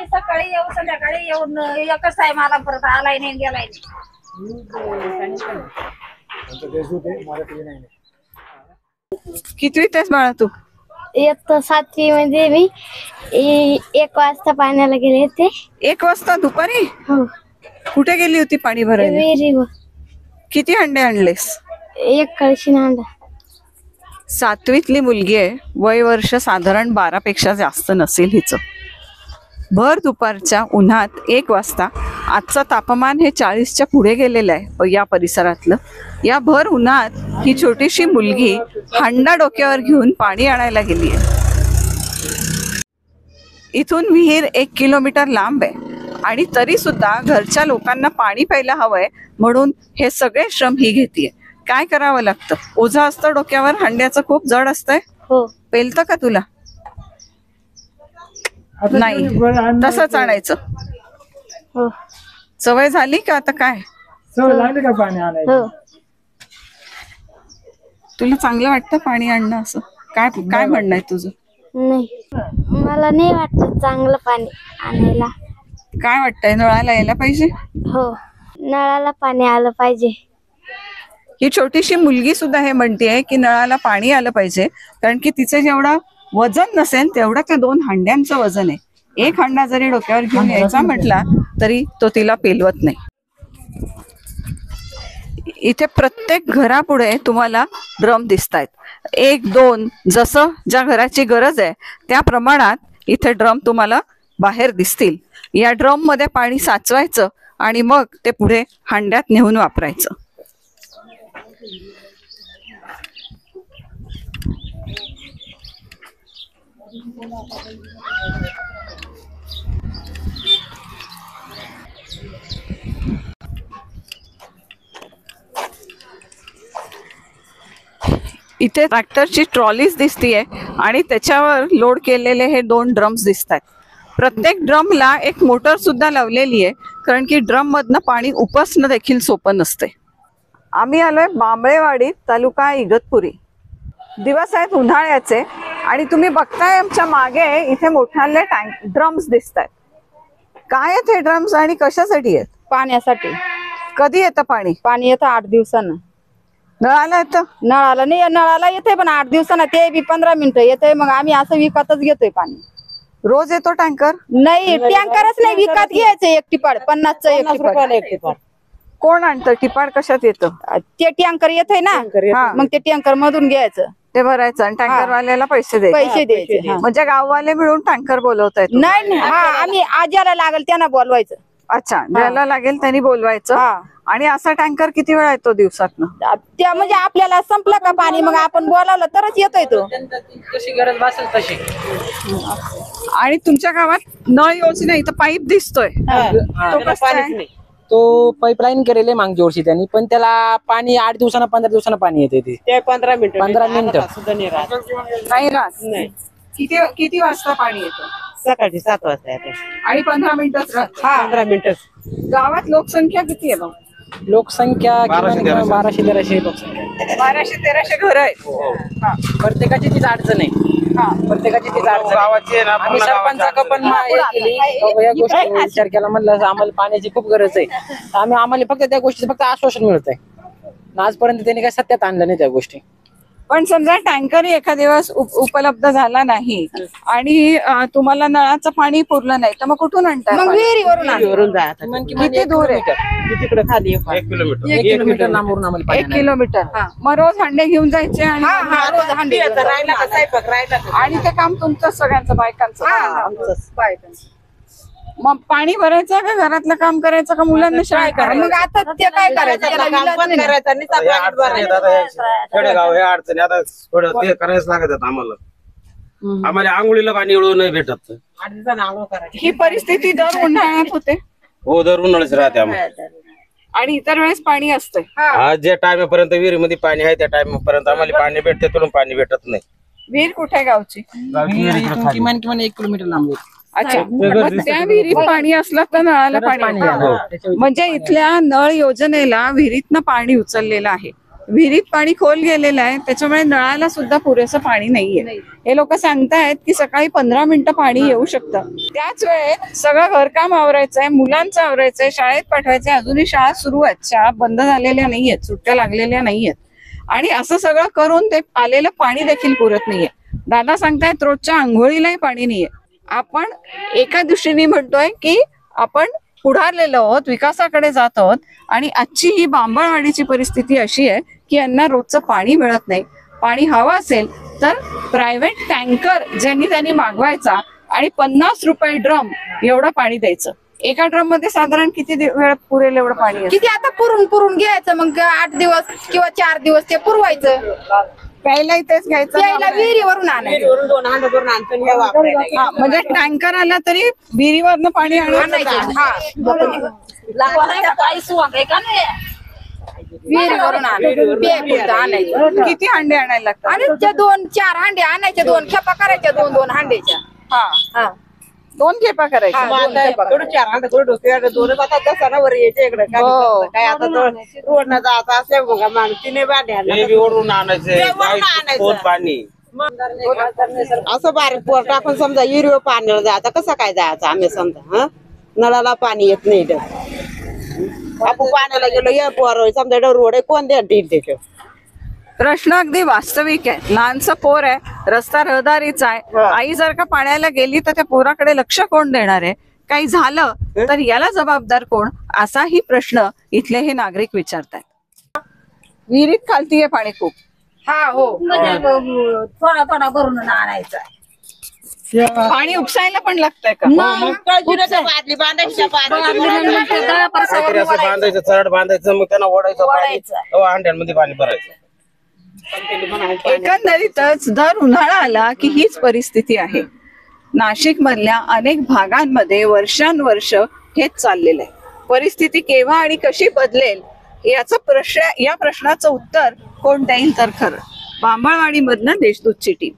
सकाळी येऊ संध्याकाळी येऊन एकच टाइम आला परत आलाय नाही गेलाय कितवीत आहेस बाळा तू? इयत्ता 7वी मध्ये मी 1 वाजता पाण्याला गेले होते. 1 वाजता दुपारी? हो. कुठे गेली होती पाणी भरायला? विहिरीवर. किती हंडे आणलेस? 1 कळशी नांदा. 7वीतली मुलगी आहे, वय वर्ष साधारण 12 पेक्षा जास्त नसेल हिचं. भर दुपारच्या उन्हात 1 वाजता, आजचं तापमान हे 40च्या पुढे गेलेलं आहे या परिसरातलं. या भर उन्हात ही छोटीशी मुलगी हंडा डोक्यावर घेऊन पाणी आणायला गेली आहे. इथून विहीर 1 किलोमीटर लांब आहे आणि तरी सुद्धा घरच्या लोकांना पाणी प्यायला हवंय म्हणून हे सगळे श्रम ही घेतीये. काय करावं लागतं? ओझं असतं डोक्यावर, हंड्याचं खूप जड असतंय. हो. पेलतं का तुला? नाही, तसंच आणायचं. हो. सवय झाली का आता? काय सवय लागली का पाणी आणायचं? हो. तुला चांगलं वाटतं पाणी आणणं? असं काय काय म्हणणं आहे तुझं? नाही, मला नाही वाटत चांगलं पाणी आणायला. काय वाटतंय? नळाला यायला पाहिजे? हो, नळाला पाणी आलं पाहिजे. ही छोटीशी मुलगी सुद्धा हे म्हणतेय की नळाला पाणी आलं पाहिजे, कारण की तिचं जेवढं वजन नसेल तेवढं त्या 2 हंड्यांचं वजन आहे. 1 हंडा जरी डोक्यावर घेऊन यायचा म्हटला तरी तो तिला पेलवत नाही. इथे प्रत्येक घरापुढे तुम्हाला ड्रम दिसतायत. 1, 2 जसं ज्या घराची गरज आहे त्या प्रमाणात इथे ड्रम तुम्हाला बाहेर दिसतील. या ड्रम मध्ये पाणी साचवायचं आणि मग ते पुढे हंड्यात नेऊन वापरायचं. इथे ट्रॅक्टरची ट्रॉलीज दिसतीये आणि त्याच्यावर लोड केलेले हे 2 ड्रम्स दिसत आहेत. प्रत्येक ड्रमला एक मोटर सुद्धा लावलेली आहे, कारण की ड्रम मधनं पाणी उपसणं देखील सोपं नसते. आम्ही आलोय बांबळेवाडी, तालुका इगतपुरी. दिवस आहेत उन्हाळ्याचे आणि तुम्ही बघताय आमच्या मागे इथे मोठाले ड्रम्स दिसत आहेत. काय आहेत हे ड्रम्स आणि कशासाठी आहेत? पाण्यासाठी. कधी येतं पाणी? पाणी येतं 8 दिवसानं. नळाला येतं? नळाला नाही, नळाला येते पण 8 दिवसानं, ते बी 15 मिनिटं येते. मग आम्ही असं विकतच घेतोय पाणी. रोज येतो टँकर? नाही, टँकरच नाही, विकत घ्यायचं 1 टिपाड. 50चं 1 टिपाड. कोण आणतं? टिपाड कशात येतं? ते टँकर येतोय ना, मग ते टँकर मधून घ्यायचं, ते भरायचं आणि टँकर वाल्याला पैसे द्यायचे. म्हणजे गाववाले मिळून टँकर बोलवतायत? नाही, हा, आम्ही ज्याला लागेल त्यांना बोलवायचं. अच्छा, ज्याला लागेल त्यांनी बोलवायचं. आणि असा टँकर किती वेळा येतो दिवसातनं? त्या म्हणजे आपल्याला संपलं का पाणी मग आपण बोलावलं तरच येतोय तो. कशी गरज भासेल तशी. आणि तुमच्या गावात नळ योजना इथं पाईप दिसतोय, तो कसा आहे? तो पाईपलाईन केलेले मागच्या वर्षी त्यांनी, पण त्याला पाणी 8 दिवसानं 15 दिवसानं पाणी येते. ते 15 मिनिटं नाही राहत. किती वाजता पाणी येतं? सकाळी 7 वाजता येते आणि 15 मिनिटच राहत? 15 मिनिटच. गावात लोकसंख्या किती आहे? लोकसंख्या 1200-1300 लोकसंख्या. 1200-1300 घर आहेत. प्रत्येकाची तीच अडचण आहे. प्रत्येकाची तीच अडचण. आम्ही सरपंचाकडे पण या गोष्टी विचार केला, म्हणलं आम्हाला पाण्याची खूप गरज आहे. आम्हाला फक्त त्या गोष्टीचं फक्त आश्वासन मिळत आहे. आजपर्यंत त्यांनी काही सत्यात आणलं नाही त्या गोष्टी. पण समजा टँकरही एका दिवस उपलब्ध झाला नाही आणि तुम्हाला नळाचं पाणी पुरलं नाही तर मग कुठून आणतात? मग विहिरीवरून जायचं. किती दूर आहे? तिकडे खाली 1 किलोमीटर लांबून आम्हाला 1 किलोमीटर. मग रोज हंडे घेऊन जायचे आणि रोज हंडी राहिला का स्वयंपाक राहिला. आणि ते काम तुमचं सगळ्यांचं, बायकांचं? मग पाणी भरायचं का घरातलं काम करायचं का मुलांना शाळेत करायचं? मग आता ते काय करायचं? खेडेगाव हे अडचणी आता थोडं ते करायच लागत आम्हाला. आम्हाला आंघोळीला पाणी एवढं नाही भेटत. ही परिस्थिती दर उन्हाळ्यात होते? हो, दर उन्हाळ्याच राहते आम्हाला. आणि इतर वेळेस पाणी असते? आज जे टाइमपर्यंत विहिरीमध्ये पाणी आहे त्या टाइमपर्यंत आम्हाला पाणी भेटते, तुला पाणी भेटत नाही. विहीर कुठे गावची? किमान 1 किलोमीटर लांब. अच्छा, मग त्या विहिरीत पाणी असलं तर नळाला पाणी येतं. म्हणजे इथल्या नळ योजनेला विहिरीतनं पाणी उचललेलं आहे, विहिरीत पाणी खोल गेलेलं आहे, त्याच्यामुळे नळाला सुद्धा पुरेसं पाणी नाहीये. हे लोक सांगतायत की सकाळी 15 मिनिटं पाणी येऊ शकतं. त्याच वेळेत सगळं घरकाम आवरायचंय, मुलांचं आवरायचंय, शाळेत पाठवायचंय. अजूनही शाळा सुरू आहेत, शाळा बंद झालेल्या नाहीयेत, सुट्ट्या लागलेल्या नाहीयेत. आणि असं सगळं करून ते आलेलं पाणी देखील पुरत नाहीये. दादा सांगतायत रोजच्या आंघोळीलाही पाणी नाहीये. आपण एका दृष्टीने म्हणतोय की आपण पुढारलेलो आहोत, विकासाकडे जात आहोत, आणि आजची ही बांबळवाडीची परिस्थिती अशी आहे की यांना रोजचं पाणी मिळत नाही. पाणी हवं असेल तर प्रायव्हेट टँकर ज्यांनी त्यांनी मागवायचा आणि 50 रुपये ड्रम एवढं पाणी द्यायचं. एका ड्रम मध्ये साधारण किती वेळ पुरेल एवढं पाणी असतं? किती आता पुरून घ्यायचं, मग 8 दिवस किंवा 4 दिवस ते पुरवायचं. प्यायलाही तेच घ्यायचं, प्यायला विहिरीवरून आणायचं. वरून 2 हांड भरून आणतो आणि हे वापरायला. हा, म्हणजे टँकर आला तरी विहिरीवरनं पाणी आणायचं. हा, लाकडाच्या काही सुवांग आहे का नाही? विहिरीवरून आणायचं, आणायचं. किती हांडे आणायला लागतात? आणि त्या 2-4 हांडे आणायच्या, 2 खेपा करायच्या, 2-2 हांडेच्या. हा, 2 खेपा करायच्या. हा. मग आता थोडं 4 हांड थोडं डोक्यावर 2 आता दसऱ्यावर यायचे इकडे काय आता रोड न जायचं असे बघा माणसीने बांध्याला हे बी ओढून आणायचे, ओढून आणायचं. खोल पाणी. असं बारीक पोर टाकून समजा युरिया पाण्याला जायचं, कसं काय जायचं आम्ही समजा. हा, नळाला पाणी येत नाही इथं. आपण पाण्याला गेलो या पोर समजा रोड आहे, कोण द्या त्याच्या. प्रश्न अगदी वास्तविक आहे. लहानसं पोर आहे, रस्ता रहदारीचा आहे, आई जर का पाण्याला गेली तर त्या पोराकडे लक्ष कोण देणार आहे? काही झालं तर याला जबाबदार कोण? असाही प्रश्न इथले हे नागरिक विचारतात. विहिरीत खालतीये पाणी खूप. हा, हो. म्हणजे थोडा थोडा भरून आणायचा. पाणी उपसायला पण लागतंय का? बादली बांधायची काहीतरी असं बांधायचं, चरड बांधायचं, मग त्यांना ओढायचं पाणी, तेव्हा हांड्यांमध्ये पाणी भरायचं. एकंदरीतच दर उन्हाळा आला की हीच परिस्थिती आहे. नाशिक मधल्या अनेक भागांमध्ये वर्षानुवर्ष हेच चाललेलं आहे. परिस्थिती केव्हा आणि कशी बदलेल या प्रश्नाचं उत्तर कोण देईल तर खरं. बांबळवाडीमधनं देशदूतची टीम.